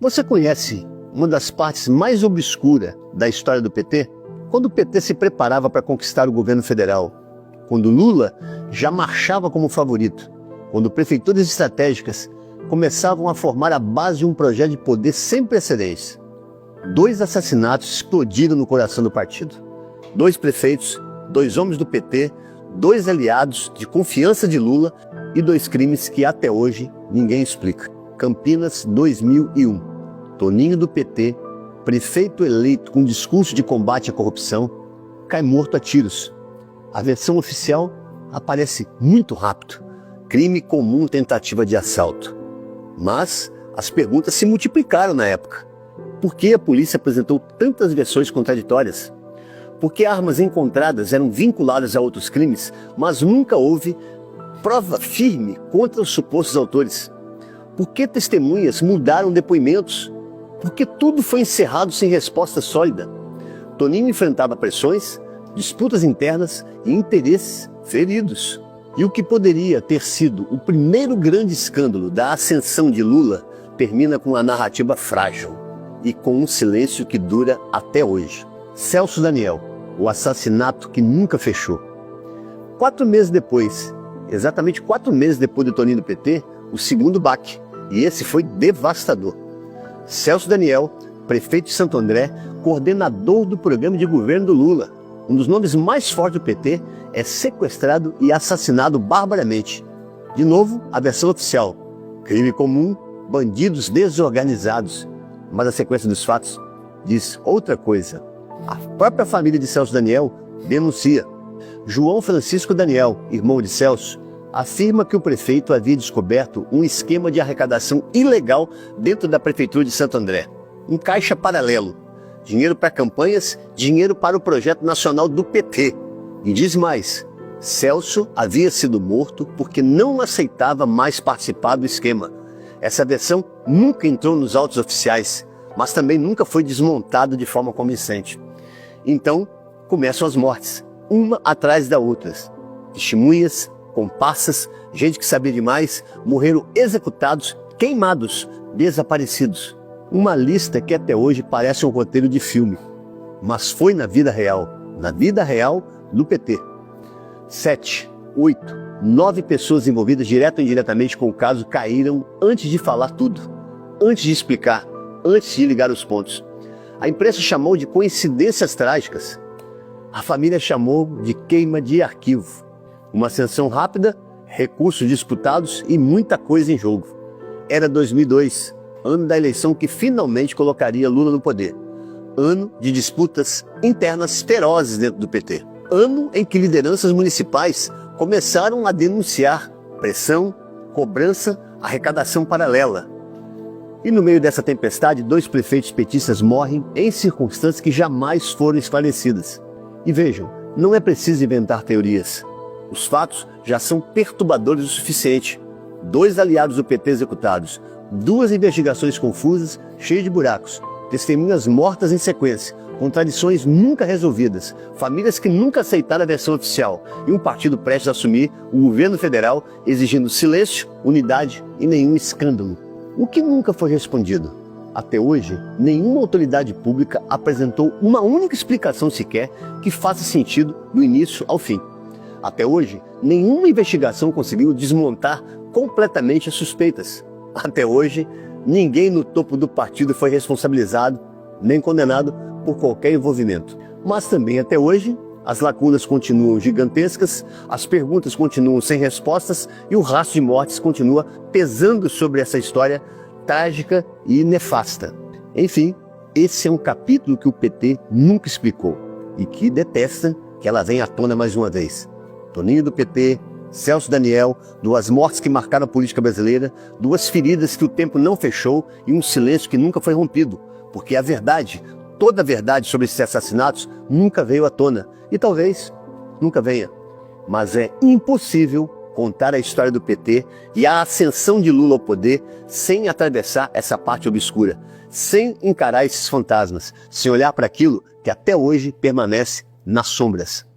Você conhece uma das partes mais obscuras da história do PT? Quando o PT se preparava para conquistar o governo federal, quando Lula já marchava como favorito, quando prefeituras estratégicas começavam a formar a base de um projeto de poder sem precedentes. 2 assassinatos explodiram no coração do partido. 2 prefeitos, 2 homens do PT, 2 aliados de confiança de Lula e 2 crimes que até hoje ninguém explica. Campinas, 2001. Toninho do PT, prefeito eleito com discurso de combate à corrupção, cai morto a tiros. A versão oficial aparece muito rápido. Crime comum, tentativa de assalto. Mas as perguntas se multiplicaram na época. Por que a polícia apresentou tantas versões contraditórias? Por que armas encontradas eram vinculadas a outros crimes, mas nunca houve prova firme contra os supostos autores? Por que testemunhas mudaram depoimentos? Por que tudo foi encerrado sem resposta sólida? Toninho enfrentava pressões, disputas internas e interesses feridos. E o que poderia ter sido o primeiro grande escândalo da ascensão de Lula termina com uma narrativa frágil e com um silêncio que dura até hoje. Celso Daniel, o assassinato que nunca fechou. 4 meses depois, exatamente 4 meses depois do Toninho do PT, o segundo baque, e esse foi devastador. Celso Daniel, prefeito de Santo André, coordenador do programa de governo do Lula, um dos nomes mais fortes do PT, é sequestrado e assassinado barbaramente. De novo, a versão oficial: crime comum, bandidos desorganizados. Mas a sequência dos fatos diz outra coisa. A própria família de Celso Daniel denuncia. João Francisco Daniel, irmão de Celso, afirma que o prefeito havia descoberto um esquema de arrecadação ilegal dentro da prefeitura de Santo André. Um caixa paralelo. Dinheiro para campanhas, dinheiro para o projeto nacional do PT. E diz mais, Celso havia sido morto porque não aceitava mais participar do esquema. Essa versão nunca entrou nos autos oficiais, mas também nunca foi desmontada de forma convincente. Então, começam as mortes, uma atrás da outra. Testemunhas, comparsas, gente que sabia demais, morreram executados, queimados, desaparecidos. Uma lista que até hoje parece um roteiro de filme, mas foi na vida real do PT. 7, 8, 9 pessoas envolvidas direto ou indiretamente com o caso caíram antes de falar tudo, antes de explicar, antes de ligar os pontos. A imprensa chamou de coincidências trágicas. A família chamou de queima de arquivo. Uma ascensão rápida, recursos disputados e muita coisa em jogo. Era 2002, ano da eleição que finalmente colocaria Lula no poder. Ano de disputas internas ferozes dentro do PT. Ano em que lideranças municipais começaram a denunciar pressão, cobrança, arrecadação paralela. E no meio dessa tempestade, 2 prefeitos petistas morrem em circunstâncias que jamais foram esclarecidas. E vejam, não é preciso inventar teorias. Os fatos já são perturbadores o suficiente. 2 aliados do PT executados, 2 investigações confusas, cheias de buracos, testemunhas mortas em sequência, contradições nunca resolvidas, famílias que nunca aceitaram a versão oficial e um partido prestes a assumir o governo federal exigindo silêncio, unidade e nenhum escândalo. O que nunca foi respondido? Até hoje, nenhuma autoridade pública apresentou uma única explicação sequer que faça sentido do início ao fim. Até hoje, nenhuma investigação conseguiu desmontar completamente as suspeitas. Até hoje, ninguém no topo do partido foi responsabilizado, nem condenado por qualquer envolvimento. Mas também até hoje, as lacunas continuam gigantescas, as perguntas continuam sem respostas e o rastro de mortes continua pesando sobre essa história trágica e nefasta. Enfim, esse é um capítulo que o PT nunca explicou e que detesta que ela venha à tona mais uma vez. Toninho do PT, Celso Daniel, 2 mortes que marcaram a política brasileira, 2 feridas que o tempo não fechou e um silêncio que nunca foi rompido, porque a verdade, toda a verdade sobre esses assassinatos nunca veio à tona e talvez nunca venha. Mas é impossível contar a história do PT e a ascensão de Lula ao poder sem atravessar essa parte obscura, sem encarar esses fantasmas, sem olhar para aquilo que até hoje permanece nas sombras.